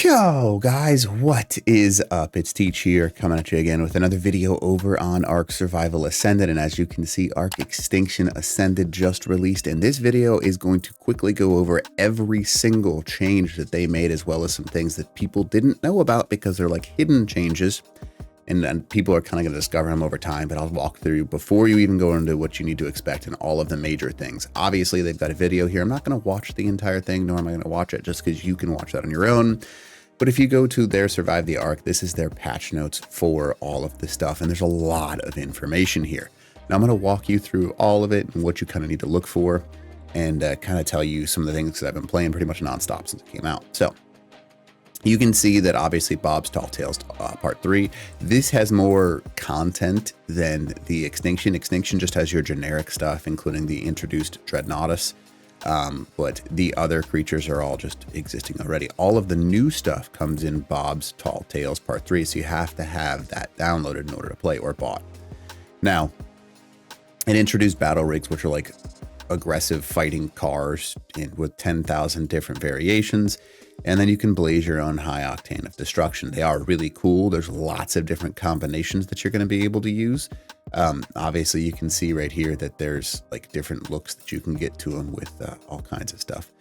Yo guys, what is up? It's Teach here, coming at you again with another video over on Ark Survival Ascended. And as you can see, Ark Extinction Ascended just released, and this video is going to quickly go over every single change that they made, as well as some things that people didn't know about because they're like hidden changes, and people are kind of going to discover them over time. But I'll walk through before you even go into what you need to expect and all of the major things. Obviously, they've got a video here. I'm not going to watch the entire thing, nor am I going to watch it just because you can watch that on your own. But if you go to their Survive the Ark, this is their patch notes for all of this stuff, and there's a lot of information here. Now I'm going to walk you through all of it and what you kind of need to look for, and kind of tell you some of the things that I've been playing pretty much nonstop since it came out. So you can see that obviously Bob's Tall Tales Part 3, this has more content than the Extinction. Extinction just has your generic stuff, including the introduced Dreadnoughtus. But the other creatures are all just existing already. All of the new stuff comes in Bob's Tall Tales Part 3, so you have to have that downloaded in order to play or bought. Now, it introduced battle rigs, which are like aggressive fighting cars with 10,000 different variations, and then you can blaze your own high octane of destruction. They are really cool. There's lots of different combinations that you're going to be able to use. Obviously you can see right here that there's like different looks that you can get to them with all kinds of stuff.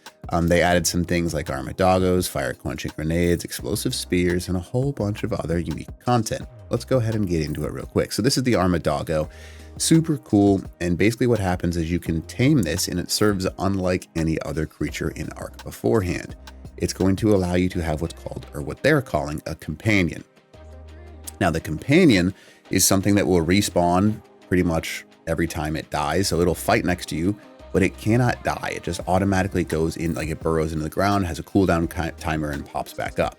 They added some things like armadagos, fire quenching grenades, explosive spears, and a whole bunch of other unique content. Let's go ahead and get into it real quick. So this is the armadago. Super cool, and basically what happens is you can tame this, and it serves unlike any other creature in Ark beforehand. It's going to allow you to have what's called, or what they're calling, a companion. Now the companion is something that will respawn pretty much every time it dies, so it'll fight next to you, but it cannot die. It just automatically goes in, like it burrows into the ground, has a cooldown timer, and pops back up.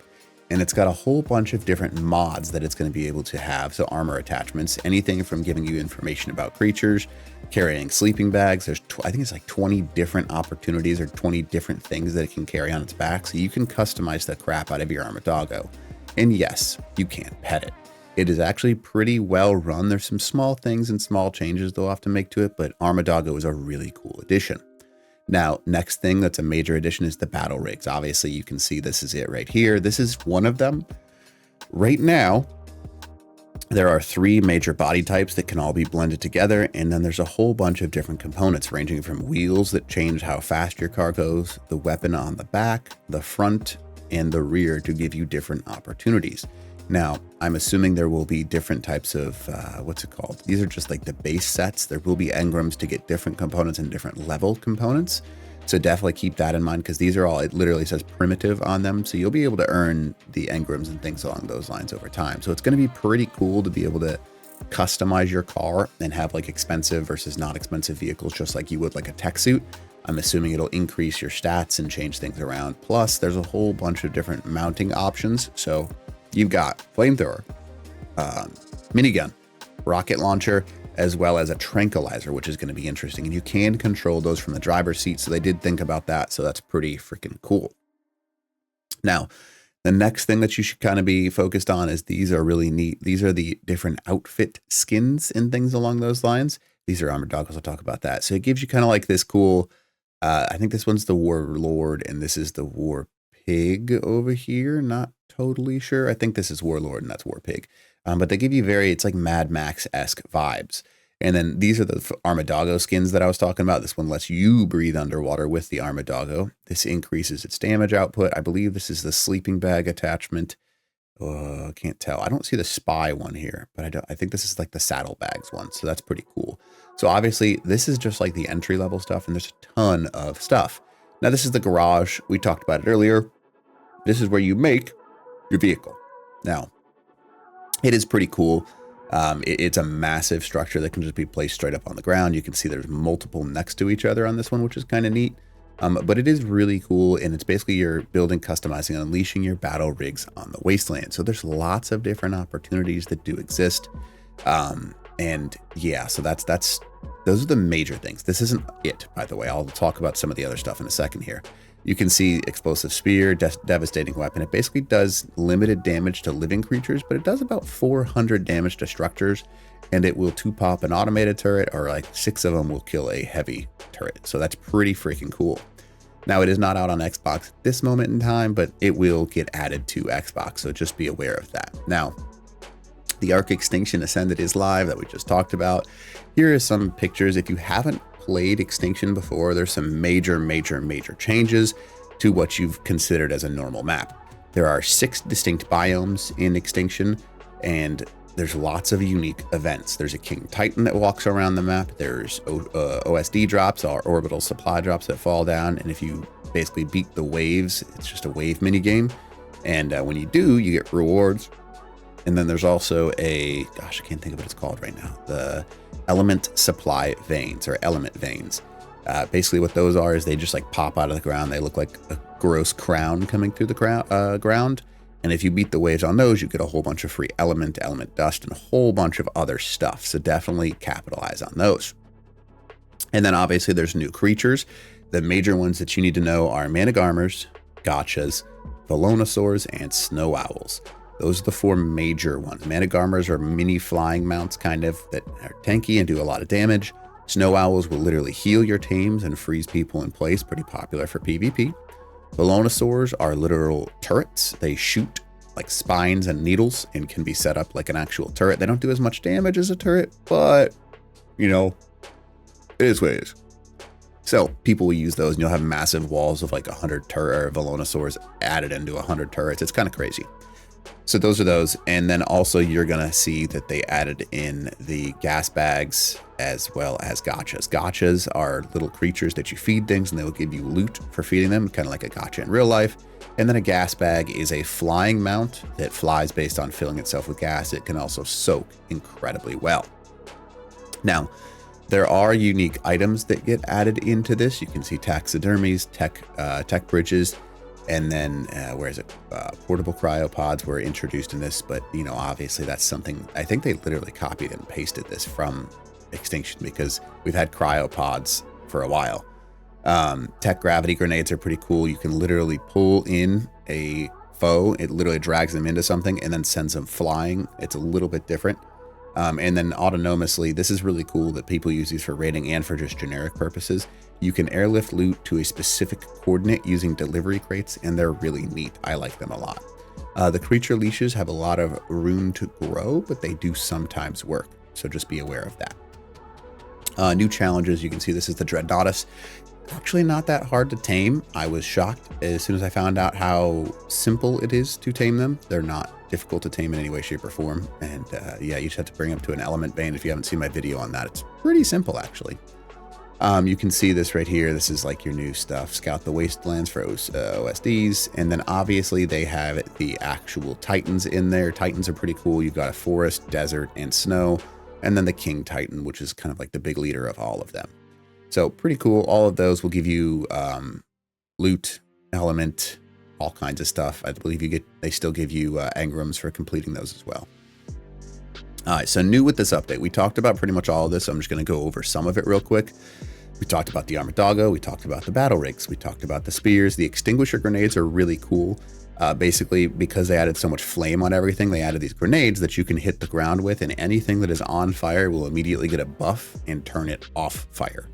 And it's got a whole bunch of different mods that it's going to be able to have. So armor attachments, anything from giving you information about creatures, carrying sleeping bags. There's, I think it's like 20 different opportunities or 20 different things that it can carry on its back. So you can customize the crap out of your armadago. And yes, you can pet it. It is actually pretty well run. There's some small things and small changes they'll have to make to it, but armadago is a really cool addition. Now, next thing that's a major addition is the battle rigs. Obviously, you can see this is it right here. This is one of them. Right now, there are 3 major body types that can all be blended together, and then there's a whole bunch of different components ranging from wheels that change how fast your car goes, the weapon on the back, the front, and the rear to give you different opportunities. Now, I'm assuming there will be different types of, what's it called? These are just like the base sets. There will be engrams to get different components and different level components. So definitely keep that in mind, because these are all, it literally says primitive on them. So you'll be able to earn the engrams and things along those lines over time. So it's going to be pretty cool to be able to customize your car and have like expensive versus not expensive vehicles, just like you would like a tech suit. I'm assuming it'll increase your stats and change things around. Plus, there's a whole bunch of different mounting options. So you've got flamethrower, minigun, rocket launcher, as well as a tranquilizer, which is going to be interesting. And you can control those from the driver's seat. So they did think about that. So that's pretty freaking cool. Now, the next thing that you should kind of be focused on is these are really neat. These are the different outfit skins and things along those lines. These are armadagos. I'll talk about that. So it gives you kind of like this cool, I think this one's the Warlord and this is the War Pig over here. Not totally sure. I think this is Warlord and that's War Pig. But they give you it's like Mad Max-esque vibes. And then these are the armadago skins that I was talking about. This one lets you breathe underwater with the armadago. This increases its damage output. I believe this is the sleeping bag attachment. I can't tell. I don't see the spy one here, but I think this is like the saddlebags one. So that's pretty cool. So obviously this is just like the entry level stuff, and there's a ton of stuff. Now this is the garage. We talked about it earlier. This is where you make your vehicle. Now, it is pretty cool. It's a massive structure that can just be placed straight up on the ground. You can see there's multiple next to each other on this one, which is kind of neat. But it is really cool, and it's basically you're building, customizing, and unleashing your battle rigs on the wasteland. So there's lots of different opportunities that do exist. And yeah, so those are the major things. This isn't it, by the way. I'll talk about some of the other stuff in a second here. You can see explosive spear, devastating weapon. It basically does limited damage to living creatures, but it does about 400 damage to structures, and it will 2-pop an automated turret, or like 6 of them will kill a heavy turret. So that's pretty freaking cool. Now, it is not out on Xbox at this moment in time, but it will get added to Xbox, so just be aware of that. Now, the Ark Extinction Ascended is live that we just talked about. Here are some pictures. If you haven't played Extinction before, there's some major changes to what you've considered as a normal map. There are 6 distinct biomes in Extinction, and there's lots of unique events. There's a King Titan that walks around the map. There's OSD drops, or orbital supply drops, that fall down. And if you basically beat the waves, it's just a wave mini game. And when you do, you get rewards. And then there's also a, gosh, I can't think of what it's called right now, the element supply veins, or element veins. Basically what those are is they just like pop out of the ground. They look like a gross crown coming through the ground. And if you beat the waves on those, you get a whole bunch of free element dust, and a whole bunch of other stuff. So definitely capitalize on those. And then obviously there's new creatures. The major ones that you need to know are Managarmers, Gotchas, Velonosaurs, and Snow Owls. Those are the 4 major ones. Managarmers are mini flying mounts, kind of, that are tanky and do a lot of damage. Snow Owls will literally heal your teams and freeze people in place, pretty popular for PvP. Velonosaurs are literal turrets. They shoot like spines and needles and can be set up like an actual turret. They don't do as much damage as a turret, but, you know, it is what it is. So people will use those, and you'll have massive walls of like 100 Velonosaurs added into 100 turrets. It's kind of crazy. So those are those. And then also you're going to see that they added in the gas bags as well as gotchas. Gotchas are little creatures that you feed things, and they will give you loot for feeding them, kind of like a gotcha in real life. And then a gas bag is a flying mount that flies based on filling itself with gas. It can also soak incredibly well. Now, there are unique items that get added into this. You can see taxidermies, tech bridges, and then where is it? Portable cryopods were introduced in this, but you know, obviously that's something, I think they literally copied and pasted this from Extinction, because we've had cryopods for a while. Tech gravity grenades are pretty cool. You can literally pull in a foe, it literally drags them into something and then sends them flying. It's a little bit different. And then autonomously, this is really cool that people use these for raiding and for just generic purposes. You can airlift loot to a specific coordinate using delivery crates, and they're really neat. I like them a lot. The creature leashes have a lot of room to grow, but they do sometimes work, so just be aware of that. New challenges, you can see this is the Dreadnoughtus. Actually not that hard to tame. I was shocked as soon as I found out how simple it is to tame them. They're not difficult to tame in any way, shape, or form. And yeah, you just have to bring them to an element vein. If you haven't seen my video on that, it's pretty simple actually. You can see this right here. This is like your new stuff. Scout the Wastelands for OSDs. And then obviously they have the actual Titans in there. Titans are pretty cool. You've got a forest, desert, and snow. And then the King Titan, which is kind of like the big leader of all of them. So pretty cool. All of those will give you loot, element, all kinds of stuff. I believe they still give you engrams for completing those as well. All right, so new with this update, we talked about pretty much all of this. I'm just going to go over some of it real quick. We talked about the armored doggo. We talked about the battle rigs. We talked about the spears. The extinguisher grenades are really cool. Basically, because they added so much flame on everything, they added these grenades that you can hit the ground with, and anything that is on fire will immediately get a buff and turn it off fire.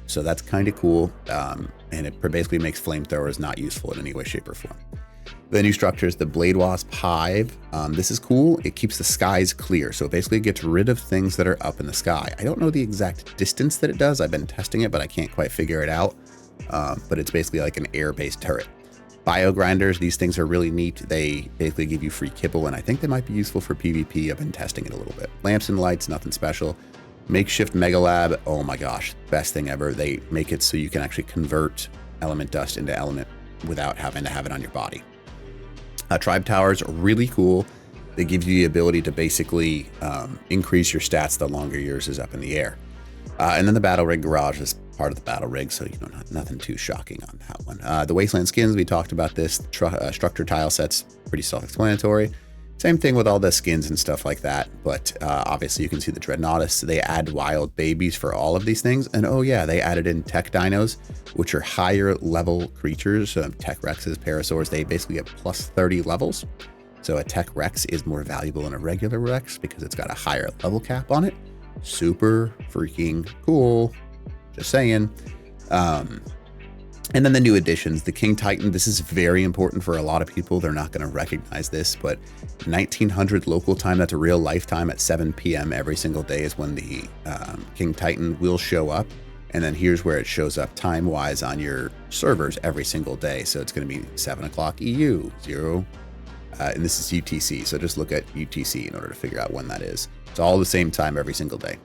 So that's kind of cool, and it basically makes flamethrowers not useful in any way, shape, or form. The new structures, the Blade Wasp Hive. This is cool. It keeps the skies clear, so it basically gets rid of things that are up in the sky. I don't know the exact distance that it does. I've been testing it, but I can't quite figure it out. But it's basically like an air-based turret. Bio grinders, these things are really neat. They basically give you free kibble, and I think they might be useful for PvP. I've been testing it a little bit. Lamps and lights, nothing special. Makeshift Mega Lab, oh my gosh, best thing ever. They make it so you can actually convert element dust into element without having to have it on your body. Tribe Towers are really cool. They give you the ability to basically increase your stats the longer yours is up in the air. And then the Battle Rig Garage is part of the Battle Rig, so you know, nothing too shocking on that one. The Wasteland skins, we talked about this. Structure tile sets, pretty self-explanatory. Same thing with all the skins and stuff like that, but obviously you can see the Dreadnoughtus. They add wild babies for all of these things, and oh yeah, they added in Tech Dinos, which are higher level creatures. Tech Rexes, Parasaurs, they basically get plus 30 levels. So a Tech Rex is more valuable than a regular Rex because it's got a higher level cap on it. Super freaking cool, just saying. And then the new additions, the King Titan. This is very important for a lot of people. They're not going to recognize this, but 1900 local time, that's a real lifetime at 7 p.m. every single day is when the King Titan will show up. And then here's where it shows up time-wise on your servers every single day. So it's going to be 7 o'clock EU, 0, and this is UTC. So just look at UTC in order to figure out when that is. It's all the same time every single day.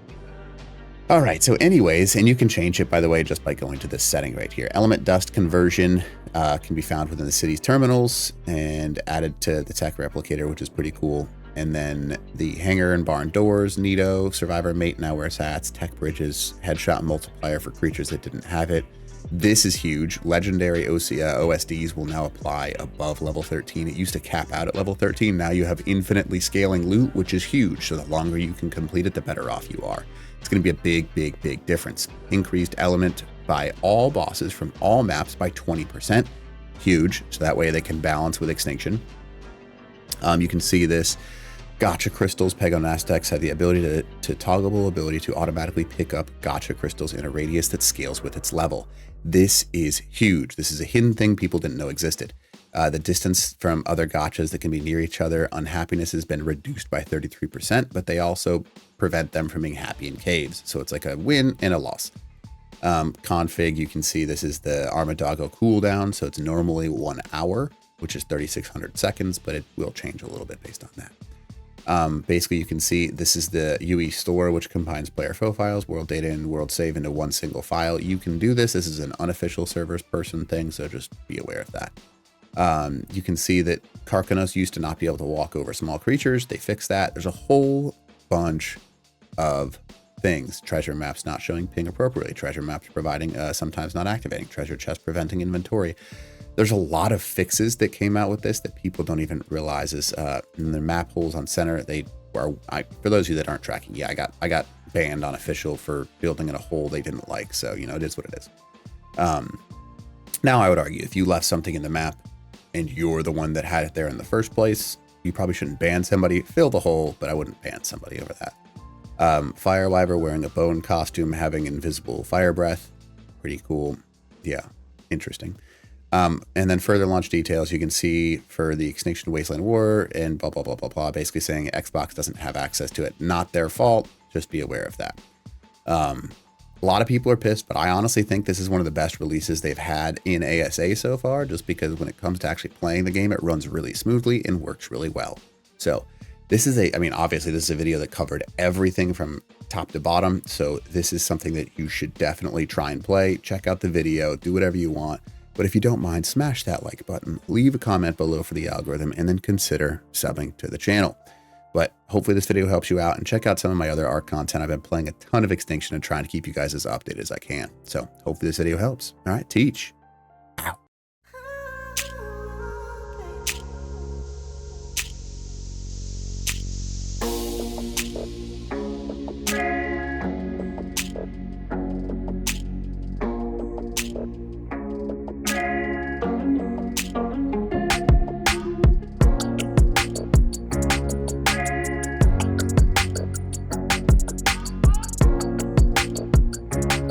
All right, so anyways, and you can change it, by the way, just by going to this setting right here. Element dust conversion can be found within the city's terminals and added to the tech replicator, which is pretty cool. And then the hangar and barn doors, Nito, survivor mate now wears hats, tech bridges, headshot multiplier for creatures that didn't have it. This is huge. Legendary OSDs will now apply above level 13. It used to cap out at level 13. Now you have infinitely scaling loot, which is huge. So the longer you can complete it, the better off you are. It's going to be a big difference. Increased element by all bosses from all maps by 20%. Huge. So that way they can balance with Extinction. You can see this. Gotcha crystals, Pegonastex have the ability to toggleable ability to automatically pick up gotcha crystals in a radius that scales with its level. This is huge. This is a hidden thing people didn't know existed. The distance from other gotchas that can be near each other, unhappiness has been reduced by 33%, but they also prevent them from being happy in caves. So it's like a win and a loss. Config, you can see this is the Armadago cooldown. So it's normally 1 hour, which is 3,600 seconds, but it will change a little bit based on that. Basically, you can see this is the UE store, which combines player profiles, world data, and world save into one single file. You can do this. This is an unofficial servers person thing, so just be aware of that. You can see that Karkanos used to not be able to walk over small creatures. They fixed that. There's a whole bunch of things. Treasure maps not showing ping appropriately. Treasure maps providing, sometimes not activating. Treasure chest preventing inventory. There's a lot of fixes that came out with this that people don't even realize is in the map holes on center. They are, for those of you that aren't tracking, yeah, I got banned on official for building in a hole they didn't like. So, you know, it is what it is. Now I would argue if you left something in the map and you're the one that had it there in the first place, you probably shouldn't ban somebody. Fill the hole, but I wouldn't ban somebody over that. Firewyver wearing a bone costume, having invisible fire breath. Pretty cool. Yeah, interesting. And then further launch details, you can see for the Extinction Wasteland War and blah, blah, blah, blah, blah, basically saying Xbox doesn't have access to it. Not their fault. Just be aware of that. A lot of people are pissed, but I honestly think this is one of the best releases they've had in ASA so far, just because when it comes to actually playing the game, it runs really smoothly and works really well. So this is I mean, obviously this is a video that covered everything from top to bottom. So this is something that you should definitely try and play. Check out the video, do whatever you want. But if you don't mind, smash that like button, leave a comment below for the algorithm, and then consider subbing to the channel. But hopefully this video helps you out, and check out some of my other Ark content. I've been playing a ton of Extinction and trying to keep you guys as updated as I can. So hopefully this video helps. All right, teach.